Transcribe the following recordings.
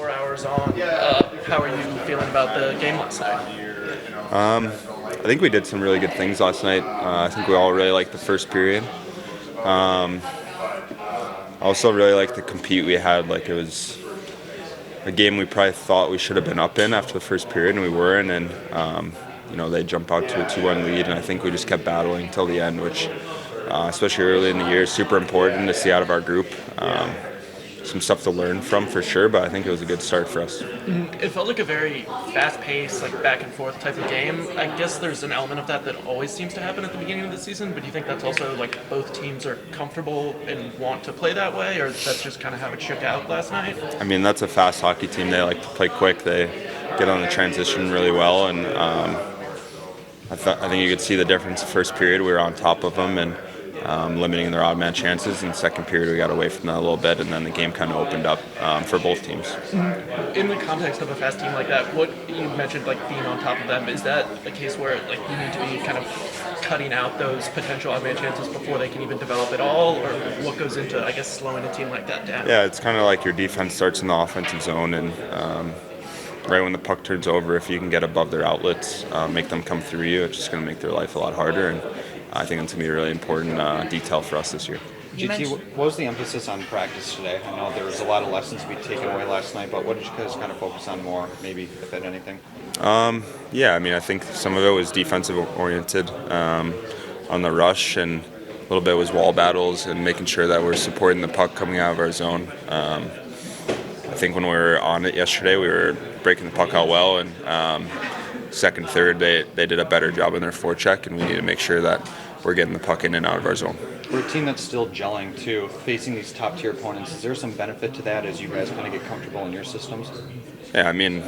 4 hours on. How are you feeling about the game last night? I think we did some really good things last night. I think we all really liked the first period. I also really liked the compete we had. Like, it was a game we probably thought we should have been up in after the first period, and we weren't. And they jump out to a 2-1 lead, and I think we just kept battling till the end, which, especially early in the year, is super important to see out of our group. Some stuff to learn from for sure, but I think it was a good start for us. It felt like a very fast-paced, like back and forth type of game. I guess there's an element of that always seems to happen at the beginning of the season, but do you think that's also like both teams are comfortable and want to play that way, or that's just kind of how it shook out last night? I mean, that's a fast hockey team. They like to play quick. They get on the transition really well, and I think you could see the difference. The first period, we were on top of them and limiting their odd man chances. In the second period, we got away from that a little bit, and then the game kind of opened up for both teams. In the context of a fast team like that, what you mentioned, like being on top of them, is that a case where like you need to be kind of cutting out those potential odd man chances before they can even develop at all, or what goes into, I guess, slowing a team like that down? Yeah, it's kind of like your defense starts in the offensive zone, and right when the puck turns over, if you can get above their outlets, make them come through you, it's just going to make their life a lot harder. And I think it's going to be a really important detail for us this year. GT, what was the emphasis on practice today? I know there was a lot of lessons to be taken away last night, but what did you guys kind of focus on more, maybe, if at anything? Yeah, I mean, I think some of it was defensive oriented on the rush, and a little bit was wall battles and making sure that we're supporting the puck coming out of our zone. I think when we were on it yesterday, we were breaking the puck out well, and second, third, they did a better job in their forecheck, and we need to make sure that we're getting the puck in and out of our zone. We're a team that's still gelling, too. Facing these top-tier opponents, is there some benefit to that as you guys kind of get comfortable in your systems? Yeah, I mean,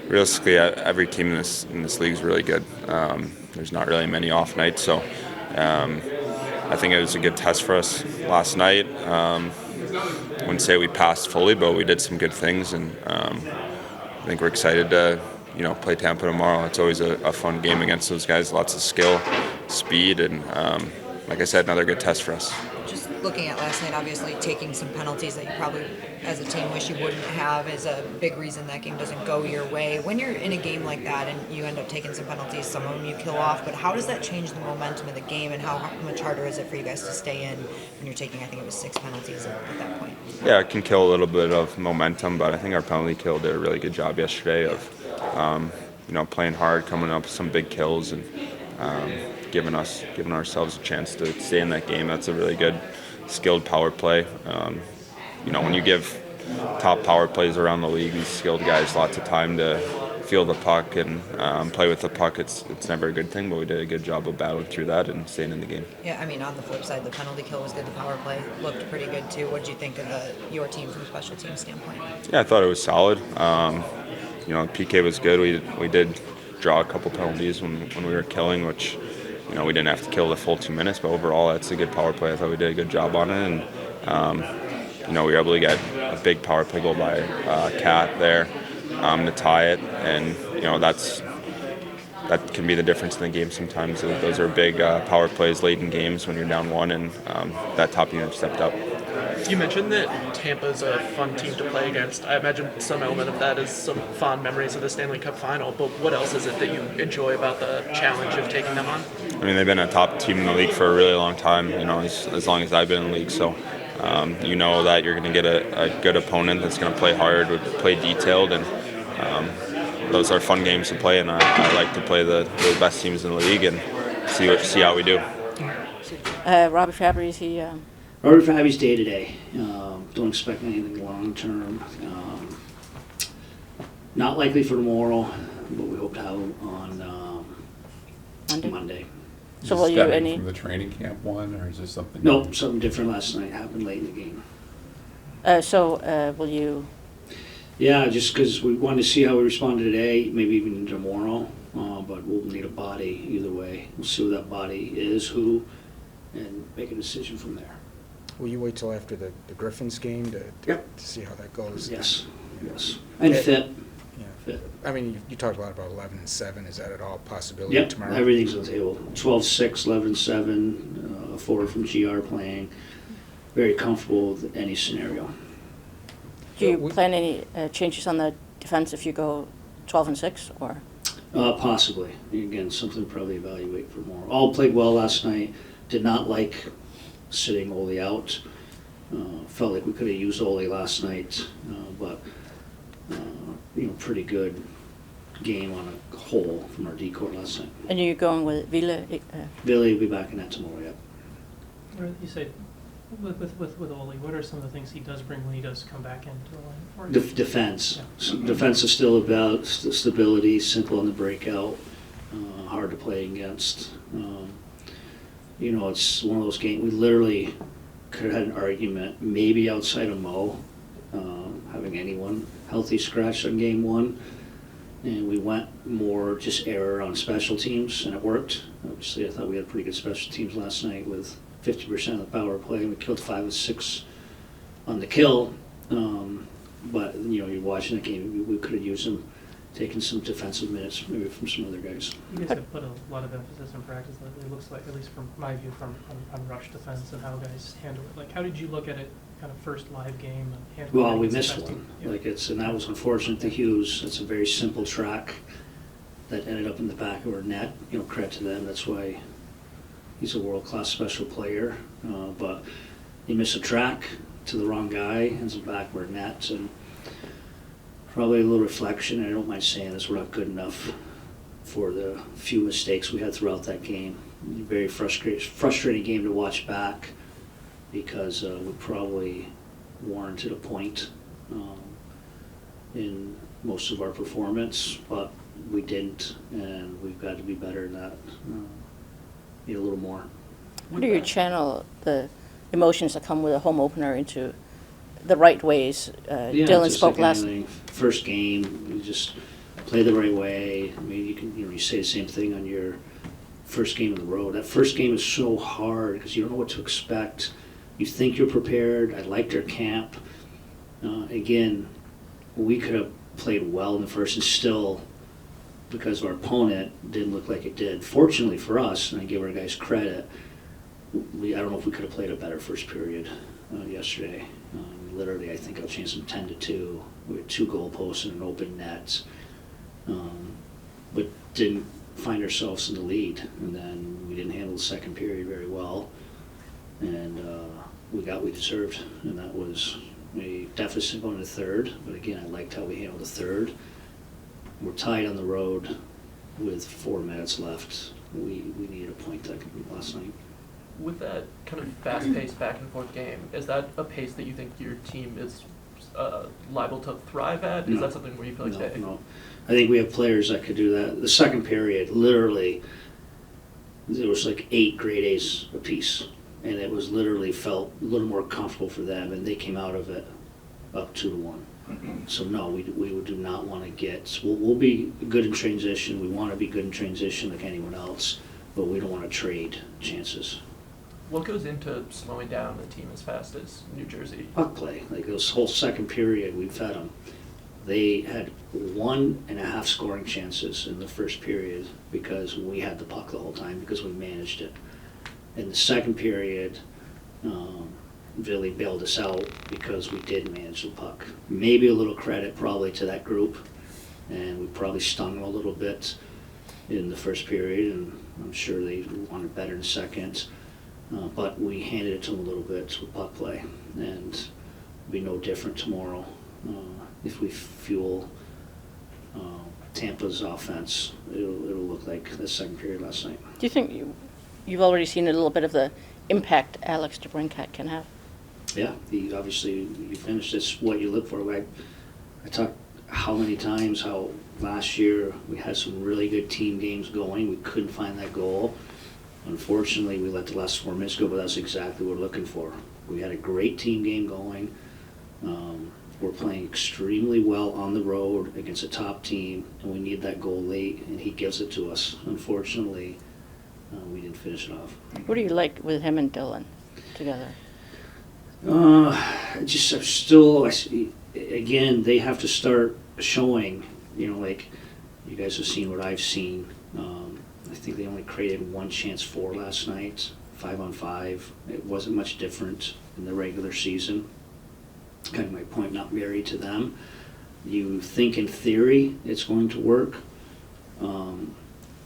realistically, every team in this league is really good. There's not really many off nights, so I think it was a good test for us last night. I wouldn't say we passed fully, but we did some good things, and I think we're excited to play Tampa tomorrow. It's always a fun game against those guys. Lots of skill, speed, and like I said, another good test for us. Just looking at last night, obviously taking some penalties that you probably, as a team, wish you wouldn't have is a big reason that game doesn't go your way. When you're in a game like that and you end up taking some penalties, some of them you kill off, but how does that change the momentum of the game, and how much harder is it for you guys to stay in when you're taking, I think it was 6 penalties at that point? Yeah, it can kill a little bit of momentum, but I think our penalty kill did a really good job yesterday of playing hard, coming up with some big kills, and giving ourselves a chance to stay in that game. That's a really good, skilled power play. When you give top power plays around the league, these skilled guys lots of time to feel the puck and play with the puck, it's never a good thing, but we did a good job of battling through that and staying in the game. Yeah, I mean, on the flip side, the penalty kill was good. The power play looked pretty good too. What did you think of your team from a special team standpoint? Yeah, I thought it was solid. PK was good. We did draw a couple penalties when we were killing, which we didn't have to kill the full 2 minutes, but overall that's a good power play. I thought we did a good job on it, and we were able to get a big power play goal by Cat there to tie it, and that can be the difference in the game sometimes. Those are big power plays late in games when you're down one, and that top unit stepped up. You mentioned that Tampa's a fun team to play against. I imagine some element of that is some fond memories of the Stanley Cup final, but what else is it that you enjoy about the challenge of taking them on? I mean, they've been a top team in the league for a really long time, as long as I've been in the league, so that you're going to get a good opponent that's going to play hard, play detailed, and those are fun games to play, and I like to play the best teams in the league and see how we do. Robbie Fabry, is he... Robert Fabby's day to day. Don't expect anything long term. Not likely for tomorrow, but we hope to have him on Monday. So will you any from the training camp one, or is this something? No, something different last night happened late in the game. Will you? Yeah, just because we wanted to see how we responded today, maybe even tomorrow. But we'll need a body either way. We'll see who that body is, and make a decision from there. Will you wait till after the Griffins game to see how that goes? Yes, yes. And fit. Yeah. Fit. I mean, you talked about 11-7. Is that at all a possibility tomorrow? Everything's on the table. 12-6, 11-7, 4 from GR playing. Very comfortable with any scenario. Do you plan any changes on the defense if you go 12-6, or? Possibly. Again, something to probably evaluate for more. All played well last night. Did not like sitting Ole out. Felt like we could have used Ole last night, but pretty good game on a whole from our decor last night. And you're going with Ville? Billy will be back in that tomorrow. Yep. You say with Ole, what are some of the things he does bring when he does come back into the line for you? Defense. Defense is still about stability, simple in the breakout, hard to play against. It's one of those games, we literally could have had an argument, maybe outside of Mo, having anyone healthy scratch on game one. And we went more just error on special teams, and it worked. Obviously, I thought we had pretty good special teams last night with 50% of the power play. We killed 5 of 6 on the kill. But, you're watching the game, we could have used them, taking some defensive minutes maybe from some other guys. You guys have put a lot of emphasis in practice lately, it looks like, at least from my view, on rush defense and how guys handle it. Like, how did you look at it, kind of first live game? And handling Well, we against missed the best one. team? And that was unfortunate to Hughes. It's a very simple track that ended up in the back of our net. Credit to them. That's why he's a world-class special player. But he missed a track to the wrong guy, ends up back of our net, and probably a little reflection. I don't mind saying this, we're not good enough for the few mistakes we had throughout that game. Very frustrating game to watch back because we probably warranted a point in most of our performance, but we didn't, and we've got to be better than that. Need a little more. How do you channel the emotions that come with a home opener into the right ways? Dylan just spoke like last. anything. First game, you just play the right way. I mean, you say the same thing on your first game on the road. That first game is so hard because you don't know what to expect. You think you're prepared. I liked our camp. Again, we could have played well in the first and still, because our opponent didn't look like it did. Fortunately for us, and I give our guys credit, I don't know if we could have played a better first period yesterday. Literally, I think I'll change them 10-2. We had 2 goalposts and an open net, but didn't find ourselves in the lead. And then we didn't handle the second period very well, and we got what we deserved, and that was a deficit going to third. But again, I liked how we handled the third. We're tied on the road with 4 minutes left. We needed a point that last night. With that kind of fast-paced back-and-forth game, is that a pace that you think your team is liable to thrive at? Is that something where you feel like No. I think we have players that could do that. The second period, literally, there was like 8 grade A's apiece, and it was literally felt a little more comfortable for them, and they came out of it up 2-1. So no, we do not want to get. We'll be good in transition. We want to be good in transition like anyone else, but we don't want to trade chances. What goes into slowing down the team as fast as New Jersey? Puck play. Like this whole second period, we fed them. They had 1.5 scoring chances in the first period because we had the puck the whole time because we managed it. In the second period, Billy bailed us out because we did manage the puck. Maybe a little credit probably to that group, and we probably stung them a little bit in the first period, and I'm sure they wanted better in the second. But we handed it to them a little bit with puck play, and it'll be no different tomorrow if we fuel Tampa's offense. It'll look like the second period last night. Do you think you've already seen a little bit of the impact Alex DeBrincat can have? Yeah, you finished this, what you look for. I talked how many times how last year we had some really good team games going. We couldn't find that goal. Unfortunately, we let the last 4 minutes go, but that's exactly what we're looking for. We had a great team game going. We're playing extremely well on the road against a top team, and we need that goal late, and he gives it to us. Unfortunately, we didn't finish it off. What do you like with him and Dylan together? Again, they have to start showing, like you guys have seen what I've seen. I think they only created 1 chance for last night, 5-on-5. It wasn't much different in the regular season. kind of my point, not married to them. You think in theory it's going to work,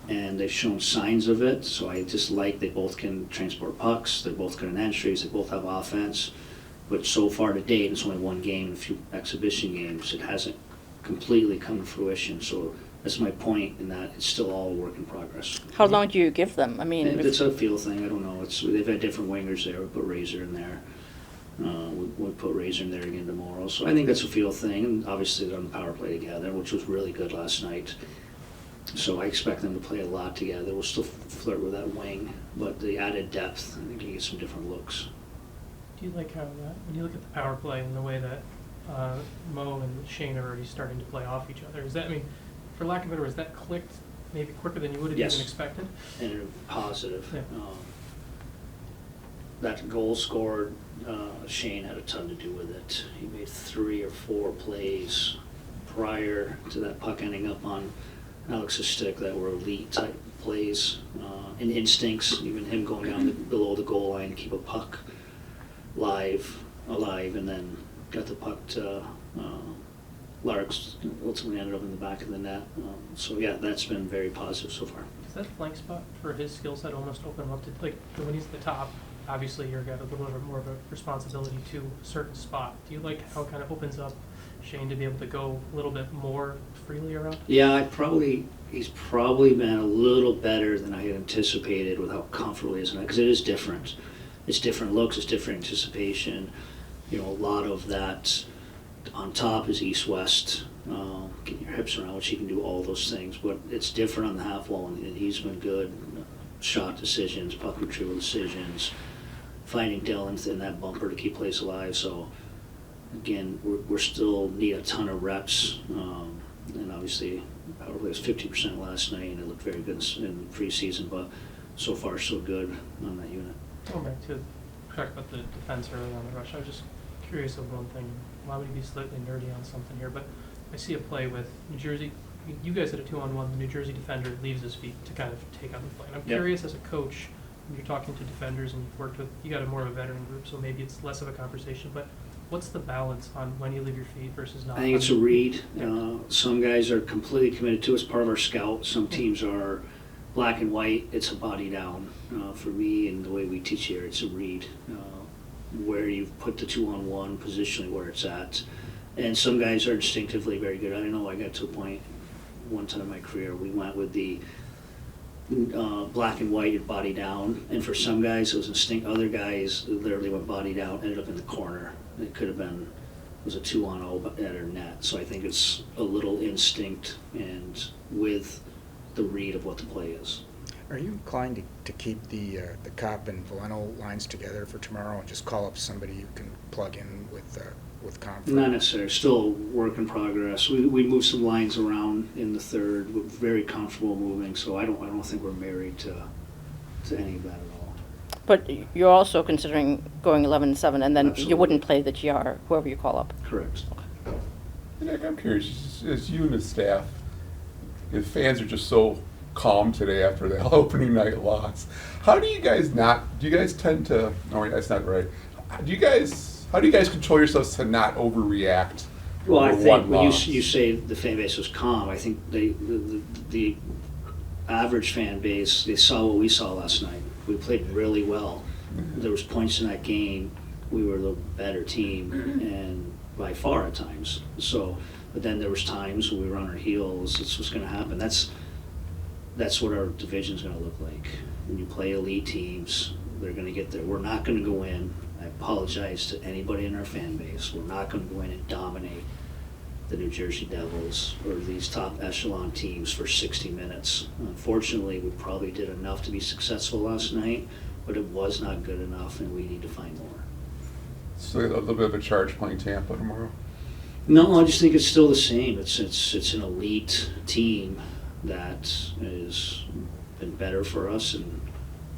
and they've shown signs of it, so I just like they both can transport pucks, they're both good in entries, they both have offense, but so far to date, it's only one game, a few exhibition games, it hasn't completely come to fruition, so that's my point in that it's still all a work in progress. How long do you give them? I mean, It's a feel thing, I don't know, they've had different wingers there, we put Razor in there. We'll put Razor in there again tomorrow. So I think that's a feel thing. And obviously they're on the power play together, which was really good last night. So I expect them to play a lot together. We'll still flirt with that wing, but the added depth, I think you get some different looks. Do you like how when you look at the power play and the way that Mo and Shane are already starting to play off each other? Is that, I mean, for lack of a better word, is that clicked maybe quicker than you would have Yes. even expected? And positive. Yeah. That goal scored, Shane had a ton to do with it. He made 3 or 4 plays prior to that puck ending up on Alex's stick that were elite type plays, and instincts, even him going down below the goal line to keep a puck alive, and then got the puck to Larks, ultimately ended up in the back of the net. So yeah, that's been very positive so far. Does that flank spot for his skill set almost open him up to, like, when he's at the top, obviously you've got a little bit more of a responsibility to a certain spot. Do you like how it kind of opens up Shane to be able to go a little bit more freely around? Yeah, he's probably been a little better than I had anticipated with how comfortable he is, because it is different. It's different looks, it's different anticipation. You know, a lot of that on top is east-west, getting your hips around, which he can do all those things, but it's different on the half wall, and he's been good. Shot decisions, puck retrieval decisions, finding Dylan in that bumper to keep plays alive. So again, we're still need a ton of reps, and obviously power play was 50% last night, and it looked very good in the preseason, but so far so good on that unit. Going back to talk about the defense early on the rush, I was just curious of one thing. Allow me to be slightly nerdy on something here, but I see a play with New Jersey. You guys had a 2-on-1. The New Jersey defender leaves his feet to kind of take on the play. And I'm curious, as a coach, when you're talking to defenders and you've worked with, you got a more of a veteran group, so maybe it's less of a conversation, but what's the balance on when you leave your feet versus not? I think it's a read. Some guys are completely committed to it. It's part of our scout. Some teams are black and white. It's a body down. For me and the way we teach here, it's a read. Where you've put the 2-on-1, positionally where it's at. And some guys are instinctively very good. I know I got to a point one time in my career, we went with the black and white and body down, and for some guys it was instinct. Other guys literally went body down, ended up in the corner. It could have been, it was a 2-on-0 at our net. So I think it's a little instinct and with the read of what the play is. Are you inclined to keep the Cop and Valeno lines together for tomorrow and just call up somebody you can plug in with Compher? Not necessarily. Still a work in progress. We moved some lines around in the third. We're very comfortable moving, so I don't think we're married to any of that at all. but you're also considering going 11-7, and then Absolutely. you wouldn't play the GR, whoever you call up. Correct. Nick, I'm curious, as you and the staff, the fans are just so calm today after the opening night loss. How do you guys tend to, no, that's not right. How do you guys control yourselves to not overreact? Well, I over think one when loss? you say the fan base was calm, I think the average fan base, they saw what we saw last night. We played really well. There was points in that game we were the better team, and by far at times. So, but then there was times when we were on our heels. It's what's going to happen. That's what our division's going to look like. When you play elite teams, they're going to get there. We're not going to go in. I apologize to anybody in our fan base. We're not going to go in and dominate the New Jersey Devils or these top echelon teams for 60 minutes. Unfortunately, we probably did enough to be successful last night, but it was not good enough, and we need to find more. So a little bit of a charge playing Tampa tomorrow? No, I just think it's still the same. It's an elite team that has been better for us and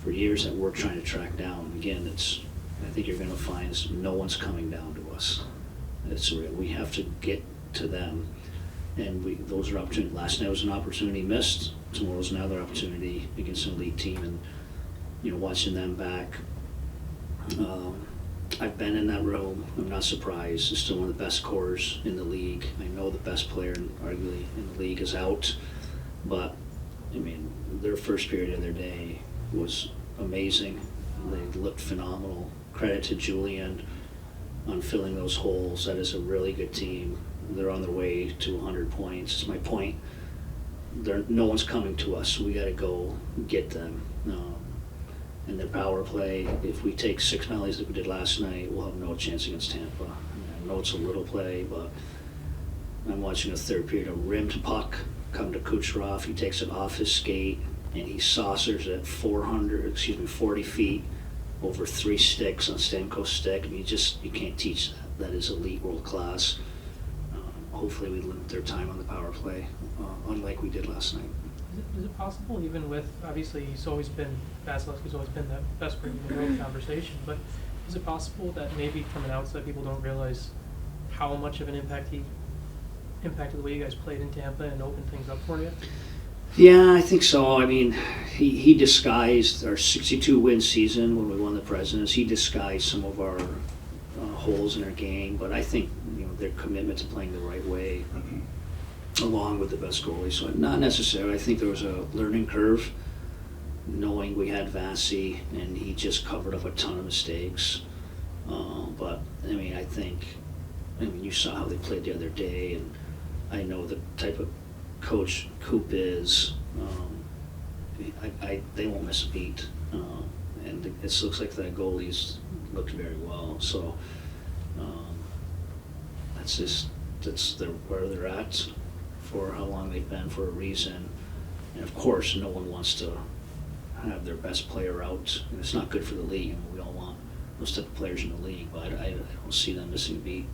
for years that we're trying to track down. Again, I think you're going to find no one's coming down to us. We have to get to them, and those are opportunities. Last night was an opportunity missed. Tomorrow's another opportunity against an elite team, and watching them back I've been in that room. I'm not surprised. It's still one of the best cores in the league. I know the best player, arguably, in the league is out. But, I mean, their first period of their day was amazing. They looked phenomenal. Credit to Julian on filling those holes. That is a really good team. They're on their way to 100 points. It's my point. No one's coming to us. We got to go get them. And their power play, if we take 6 penalties like we did last night, we'll have no chance against Tampa. I know it's a little play, but I'm watching a third period, a rimmed puck come to Kucherov. He takes it off his skate, and he saucers it 40 feet over 3 sticks on Stamkos' stick. I mean, you can't teach that. That is elite world class. Hopefully we limit their time on the power play, unlike we did last night. Is it possible, even with, obviously, Vasilevsky's always been the best player in the world conversation, but is it possible that maybe from an outside people don't realize how much of an impact he impacted the way you guys played in Tampa and opened things up for you? Yeah, I think so. I mean, he disguised our 62-win season when we won the Presidents. He disguised some of our holes in our game, but I think their commitment to playing the right way, along with the best goalie. So not necessarily. I think there was a learning curve, knowing we had Vasi, and he just covered up a ton of mistakes. But I mean, you saw how they played the other day, and I know the type of coach Coop is. They won't miss a beat, and it looks like the goalies looked very well. So that's where they're at for how long they've been for a reason. And of course, no one wants to have their best player out, and it's not good for the league. I mean, we all want those type of players in the league, but I don't see them missing a beat.